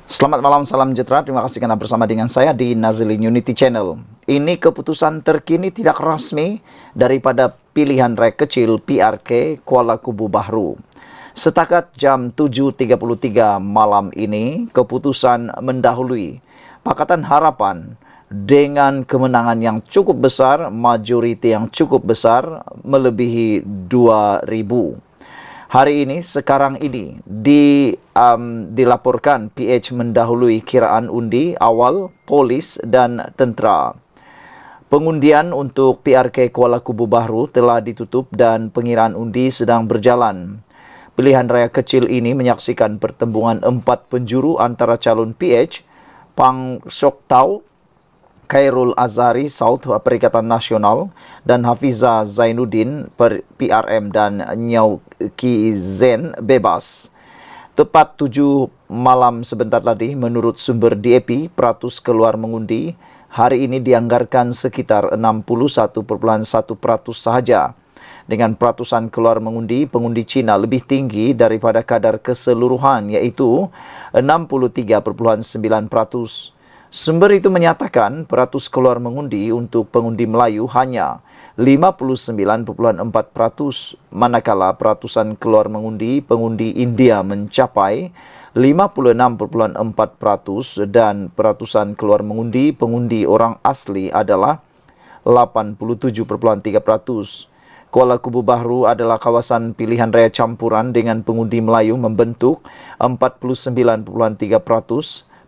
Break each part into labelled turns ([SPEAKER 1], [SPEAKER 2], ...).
[SPEAKER 1] Selamat malam, salam sejahtera. Terima kasih karena bersama dengan saya di Nazilin Unity Channel. Ini keputusan terkini tidak resmi daripada pilihan raya kecil PRK Kuala Kubu Bahru. Setakat jam 7.33 malam ini, keputusan mendahului Pakatan Harapan dengan kemenangan yang cukup besar, majoriti yang cukup besar, melebihi 2,000. Hari ini, sekarang ini, dilaporkan PH mendahului kiraan undi awal polis dan tentera. Pengundian untuk PRK Kuala Kubu Bahru telah ditutup dan pengiraan undi sedang berjalan. Pilihan raya kecil ini menyaksikan pertembungan 4 penjuru antara calon PH, Pang Sok Tau, Khairul Azhari South Perikatan Nasional dan Hafiza Zainuddin PRM dan Nyau Ki Zen bebas. Tepat 7 malam sebentar tadi, menurut sumber DAP, peratus keluar mengundi hari ini dianggarkan sekitar 61,1% sahaja. Dengan peratusan keluar mengundi, pengundi Cina lebih tinggi daripada kadar keseluruhan, iaitu 63,9%. Sumber itu menyatakan peratus keluar mengundi untuk pengundi Melayu hanya 59,4%, manakala peratusan keluar mengundi pengundi India mencapai 56,4% dan peratusan keluar mengundi pengundi orang asli adalah 87,3%. Kuala Kubu Bahru adalah kawasan pilihan raya campuran dengan pengundi Melayu membentuk 49,3%,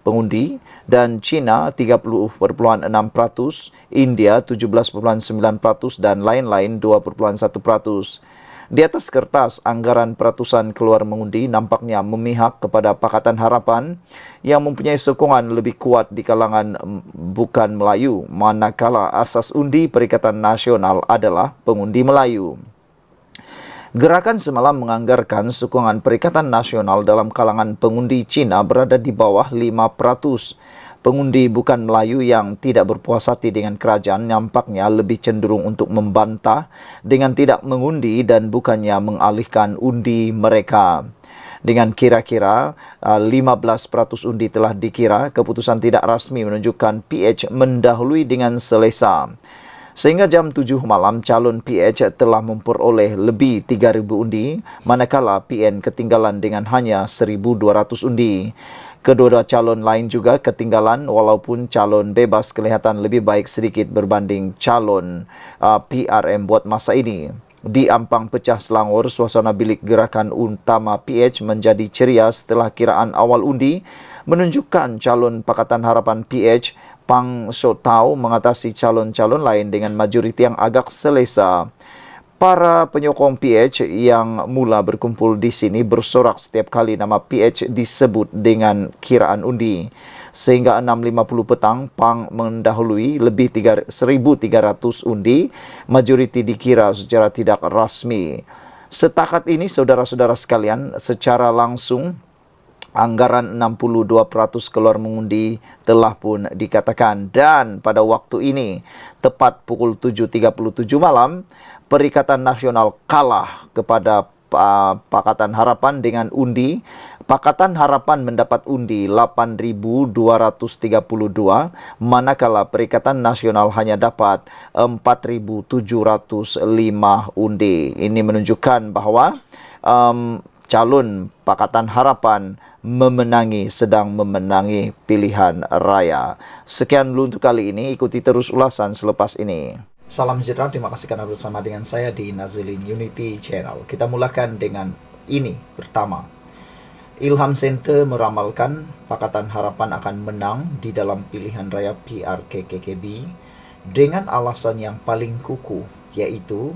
[SPEAKER 1] pengundi dan China 30,6%, India 17,9% dan lain-lain 2,1%. Di atas kertas, anggaran peratusan keluar mengundi nampaknya memihak kepada Pakatan Harapan yang mempunyai sokongan lebih kuat di kalangan bukan Melayu, manakala asas undi Perikatan Nasional adalah pengundi Melayu. Gerakan semalam menganggarkan sokongan Perikatan Nasional dalam kalangan pengundi Cina berada di bawah 5%. Pengundi bukan Melayu yang tidak berpuas hati dengan kerajaan nampaknya lebih cenderung untuk membantah dengan tidak mengundi dan bukannya mengalihkan undi mereka. Dengan kira-kira 15% undi telah dikira, keputusan tidak rasmi menunjukkan PH mendahului dengan selesa. Sehingga jam 7 malam, calon PH telah memperoleh lebih 3,000 undi, manakala PN ketinggalan dengan hanya 1,200 undi. Kedua-dua calon lain juga ketinggalan walaupun calon bebas kelihatan lebih baik sedikit berbanding calon PRM buat masa ini. Di Ampang Pecah Selangor, suasana bilik gerakan utama PH menjadi ceria setelah kiraan awal undi menunjukkan calon Pakatan Harapan PH Pang Sok Tau mengatasi calon-calon lain dengan majoriti yang agak selesa. Para penyokong PH yang mula berkumpul di sini bersorak setiap kali nama PH disebut dengan kiraan undi. Sehingga 6.50 petang, Pang mendahului lebih 1,300 undi, majoriti dikira secara tidak rasmi. Setakat ini, saudara-saudara sekalian, secara langsung anggaran 62% keluar mengundi telah pun dikatakan. Dan pada waktu ini, tepat pukul 7.37 malam, Perikatan Nasional kalah kepada Pakatan Harapan dengan undi. Pakatan Harapan mendapat undi 8.232, manakala Perikatan Nasional hanya dapat 4.705 undi. Ini menunjukkan bahawa calon Pakatan Harapan sedang memenangi pilihan raya. Sekian dulu untuk kali ini, ikuti terus ulasan selepas ini. Salam sejahtera, terima kasih karena bersama dengan saya di Nazilin Unity Channel. Kita mulakan dengan ini pertama. Ilham Center meramalkan Pakatan Harapan akan menang di dalam pilihan raya PRK-KKB dengan alasan yang paling kukuh, yaitu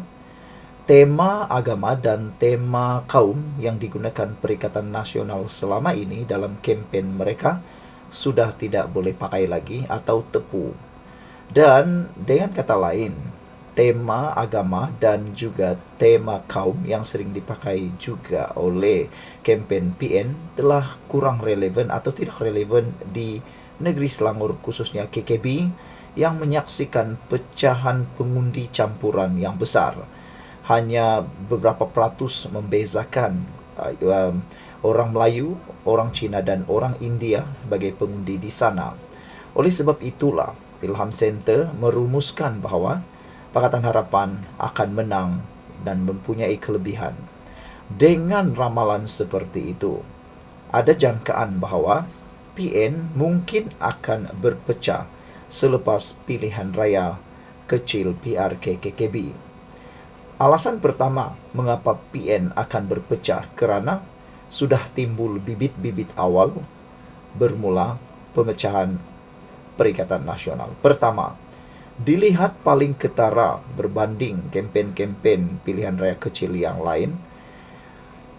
[SPEAKER 1] tema agama dan tema kaum yang digunakan Perikatan Nasional selama ini dalam kempen mereka sudah tidak boleh pakai lagi atau tepu. Dan dengan kata lain, tema agama dan juga tema kaum yang sering dipakai juga oleh kempen PN telah kurang relevan atau tidak relevan di negeri Selangor, khususnya KKB, yang menyaksikan pecahan pengundi campuran yang besar. Hanya beberapa peratus membezakan orang Melayu, orang Cina dan orang India sebagai pengundi di sana. Oleh sebab itulah Ilham Center merumuskan bahawa Pakatan Harapan akan menang dan mempunyai kelebihan. Dengan ramalan seperti itu, ada jangkaan bahawa PN mungkin akan berpecah selepas pilihan raya kecil PRK-KKB. Alasan pertama mengapa PN akan berpecah kerana sudah timbul bibit-bibit awal bermula pemecahan Perikatan Nasional. Pertama, dilihat paling ketara berbanding kempen-kempen pilihan raya kecil yang lain,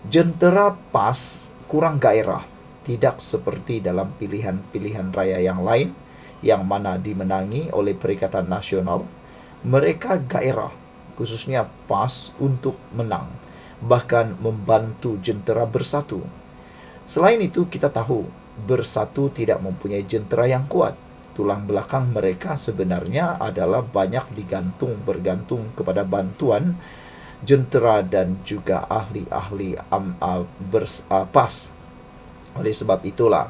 [SPEAKER 1] jentera PAS kurang gairah, tidak seperti dalam pilihan-pilihan raya yang lain yang mana dimenangi oleh Perikatan Nasional. Mereka gairah, khususnya PAS, untuk menang, bahkan membantu jentera bersatu. Selain itu, kita tahu bersatu tidak mempunyai jentera yang kuat. Tulang belakang mereka sebenarnya adalah banyak bergantung kepada bantuan jentera dan juga ahli-ahli PAS. Oleh sebab itulah,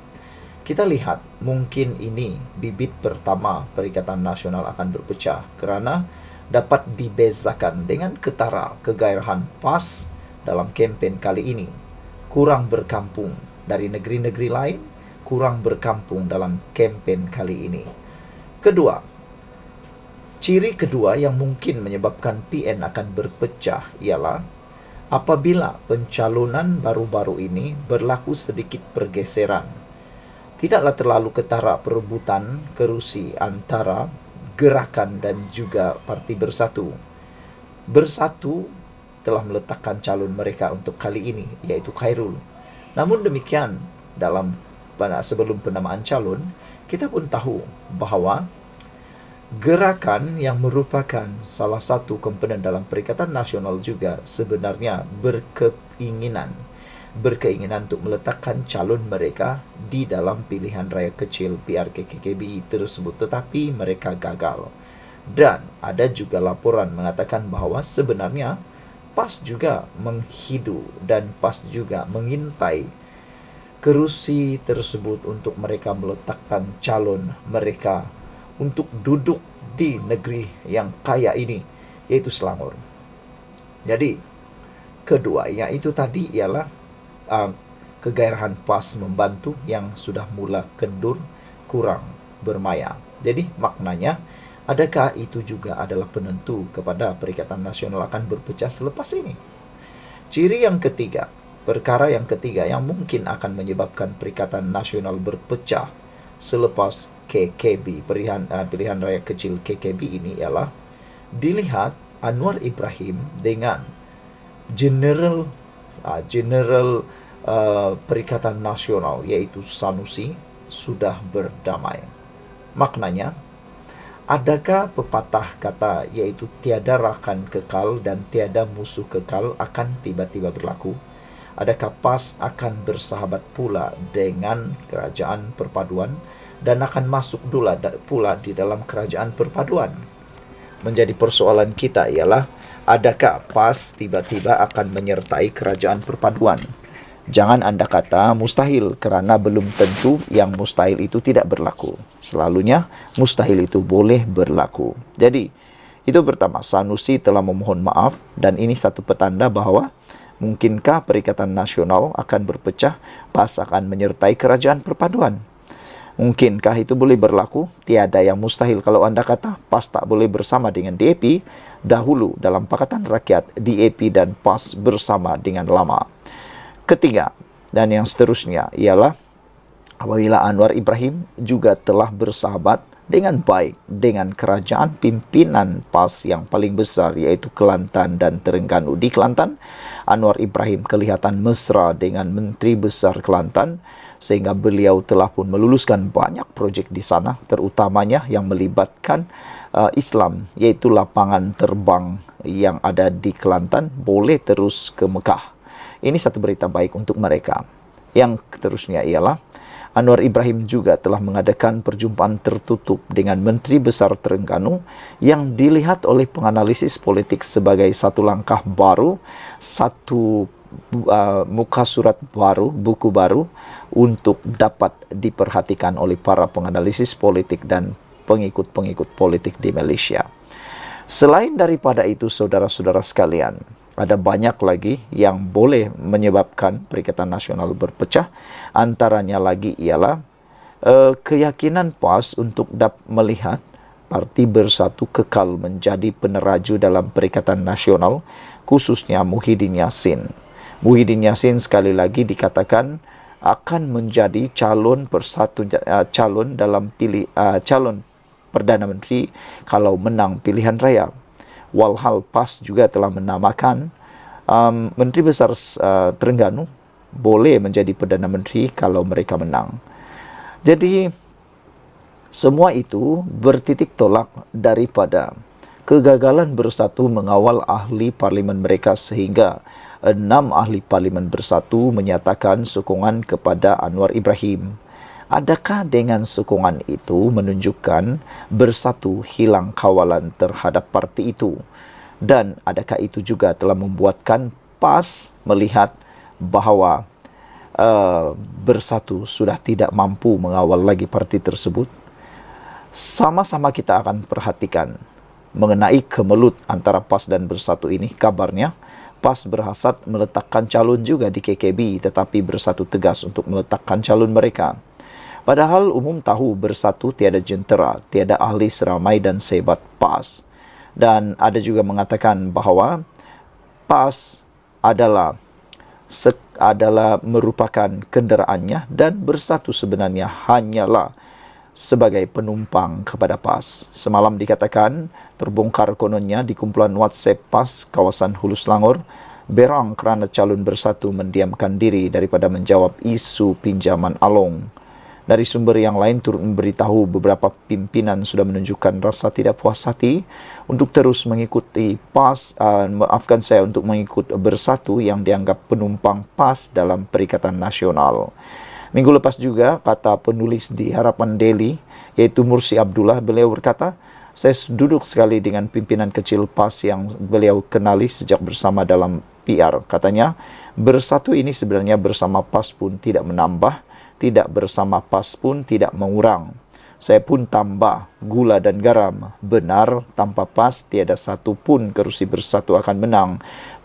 [SPEAKER 1] kita lihat mungkin ini bibit pertama Perikatan Nasional akan berpecah kerana dapat dibezakan dengan ketara kegairahan PAS dalam kempen kali ini. Kurang berkampung dari negeri-negeri lain, kurang berkampung dalam kempen kali ini. Kedua, ciri kedua yang mungkin menyebabkan PN akan berpecah ialah apabila pencalonan baru-baru ini berlaku sedikit pergeseran. Tidaklah terlalu ketara perebutan kerusi antara Gerakan dan juga Parti Bersatu. Bersatu telah meletakkan calon mereka untuk kali ini, iaitu Khairul. Namun demikian, sebelum penamaan calon, kita pun tahu bahawa Gerakan yang merupakan salah satu komponen dalam Perikatan Nasional juga sebenarnya berkeinginan untuk meletakkan calon mereka di dalam pilihan raya kecil PRK-KKB tersebut, tetapi mereka gagal. Dan ada juga laporan mengatakan bahawa sebenarnya PAS juga menghidu dan PAS juga mengintai kerusi tersebut untuk mereka meletakkan calon mereka untuk duduk di negeri yang kaya ini, yaitu Selangor. Jadi, keduanya itu tadi ialah kegairahan PAS membantu yang sudah mula kendur kurang bermaya. Jadi, maknanya, adakah itu juga adalah penentu kepada Perikatan Nasional akan berpecah selepas ini? Ciri yang ketiga, perkara yang ketiga yang mungkin akan menyebabkan Perikatan Nasional berpecah selepas KKB, pilihan raya kecil KKB ini ialah dilihat Anwar Ibrahim dengan General Perikatan Nasional yaitu Sanusi sudah berdamai. Maknanya, adakah pepatah kata yaitu tiada rakan kekal dan tiada musuh kekal akan tiba-tiba berlaku? Adakah PAS akan bersahabat pula dengan Kerajaan Perpaduan dan akan masuk pula di dalam Kerajaan Perpaduan? Menjadi persoalan kita ialah, adakah PAS tiba-tiba akan menyertai Kerajaan Perpaduan? Jangan anda kata mustahil, kerana belum tentu yang mustahil itu tidak berlaku. Selalunya mustahil itu boleh berlaku. Jadi, itu pertama, Sanusi telah memohon maaf dan ini satu petanda bahawa mungkinkah Perikatan Nasional akan berpecah, PAS akan menyertai Kerajaan Perpaduan. Mungkinkah itu boleh berlaku? Tiada yang mustahil. Kalau anda kata PAS tak boleh bersama dengan DAP, dahulu dalam Pakatan Rakyat, DAP dan PAS bersama dengan lama. Ketiga, dan yang seterusnya ialah apabila Anwar Ibrahim juga telah bersahabat dengan baik dengan kerajaan pimpinan PAS yang paling besar iaitu Kelantan dan Terengganu. Di Kelantan, Anwar Ibrahim kelihatan mesra dengan Menteri Besar Kelantan sehingga beliau telah pun meluluskan banyak projek di sana, terutamanya yang melibatkan Islam, iaitu lapangan terbang yang ada di Kelantan boleh terus ke Mekah. Ini satu berita baik untuk mereka. Yang seterusnya ialah Anwar Ibrahim juga telah mengadakan perjumpaan tertutup dengan Menteri Besar Terengganu yang dilihat oleh penganalisis politik sebagai satu langkah baru, satu muka surat baru, buku baru untuk dapat diperhatikan oleh para penganalisis politik dan pengikut-pengikut politik di Malaysia. Selain daripada itu, saudara-saudara sekalian, ada banyak lagi yang boleh menyebabkan Perikatan Nasional berpecah. Antaranya lagi ialah keyakinan PAS untuk melihat Parti Bersatu kekal menjadi peneraju dalam Perikatan Nasional, khususnya Muhyiddin Yassin. Muhyiddin Yassin sekali lagi dikatakan akan menjadi calon calon Perdana Menteri kalau menang pilihan raya. Walhal PAS juga telah menamakan Menteri Besar Terengganu boleh menjadi Perdana Menteri kalau mereka menang. Jadi semua itu bertitik tolak daripada kegagalan Bersatu mengawal ahli parlimen mereka, sehingga 6 ahli parlimen Bersatu menyatakan sokongan kepada Anwar Ibrahim. Adakah dengan sokongan itu menunjukkan Bersatu hilang kawalan terhadap parti itu? Dan adakah itu juga telah membuatkan PAS melihat bahawa Bersatu sudah tidak mampu mengawal lagi parti tersebut? Sama-sama kita akan perhatikan mengenai kemelut antara PAS dan Bersatu ini. Kabarnya PAS berhasrat meletakkan calon juga di KKB, tetapi Bersatu tegas untuk meletakkan calon mereka. Padahal umum tahu Bersatu tiada jentera, tiada ahli seramai dan sehebat PAS. Dan ada juga mengatakan bahawa PAS adalah merupakan kenderaannya dan Bersatu sebenarnya hanyalah sebagai penumpang kepada PAS. Semalam dikatakan terbongkar kononnya di kumpulan WhatsApp PAS kawasan Hulu Selangor berang kerana calon Bersatu mendiamkan diri daripada menjawab isu pinjaman Along. Dari sumber yang lain turut memberitahu beberapa pimpinan sudah menunjukkan rasa tidak puas hati untuk terus mengikuti PAS, untuk mengikut Bersatu yang dianggap penumpang PAS dalam Perikatan Nasional. Minggu lepas juga, kata penulis di Harapan Daily, iaitu Mursi Abdullah, beliau berkata, saya duduk sekali dengan pimpinan kecil PAS yang beliau kenali sejak bersama dalam PR. Katanya, Bersatu ini sebenarnya bersama PAS pun tidak menambah, tidak bersama PAS pun tidak mengurang. Saya pun tambah gula dan garam. Benar, tanpa PAS tiada satu pun kerusi Bersatu akan menang.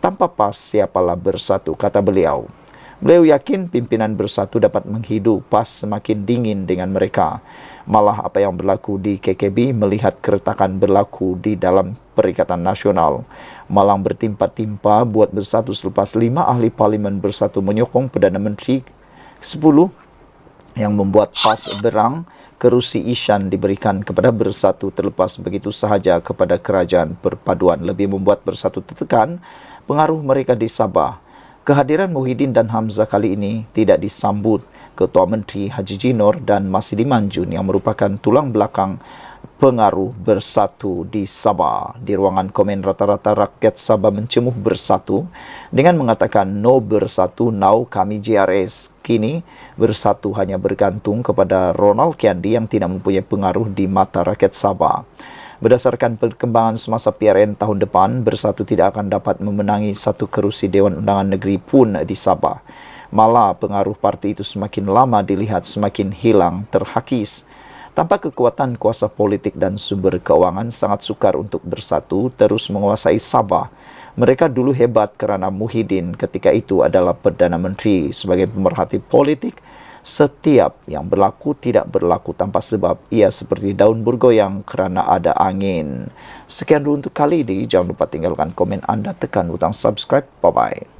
[SPEAKER 1] Tanpa PAS siapalah Bersatu, kata beliau. Beliau yakin pimpinan Bersatu dapat menghidu PAS semakin dingin dengan mereka. Malah apa yang berlaku di KKB melihat keretakan berlaku di dalam Perikatan Nasional. Malang bertimpa-timpa buat Bersatu selepas 5 ahli parlimen Bersatu menyokong Perdana Menteri 10 yang membuat PAS berang. Kerusi Ishan diberikan kepada Bersatu terlepas begitu sahaja kepada Kerajaan Perpaduan, lebih membuat Bersatu tertekan pengaruh mereka di Sabah. Kehadiran Muhyiddin dan Hamzah kali ini tidak disambut Ketua Menteri Haji Jinor dan Masidi Manjun yang merupakan tulang belakang pengaruh Bersatu di Sabah. Di ruangan komen rata-rata rakyat Sabah mencemuh Bersatu dengan mengatakan no Bersatu, now kami JRS. Kini Bersatu hanya bergantung kepada Ronald Kiandi yang tidak mempunyai pengaruh di mata rakyat Sabah. Berdasarkan perkembangan semasa PRN tahun depan, Bersatu tidak akan dapat memenangi satu kerusi Dewan Undangan Negeri pun di Sabah. Malah pengaruh parti itu semakin lama dilihat semakin hilang terhakis. Tanpa kekuatan kuasa politik dan sumber keuangan, sangat sukar untuk Bersatu terus menguasai Sabah. Mereka dulu hebat kerana Muhyiddin ketika itu adalah Perdana Menteri. Sebagai pemerhati politik, setiap yang berlaku tidak berlaku tanpa sebab. Ia seperti daun bergoyang kerana ada angin. Sekian dulu untuk kali ini. Jangan lupa tinggalkan komen anda, tekan butang subscribe. Bye-bye.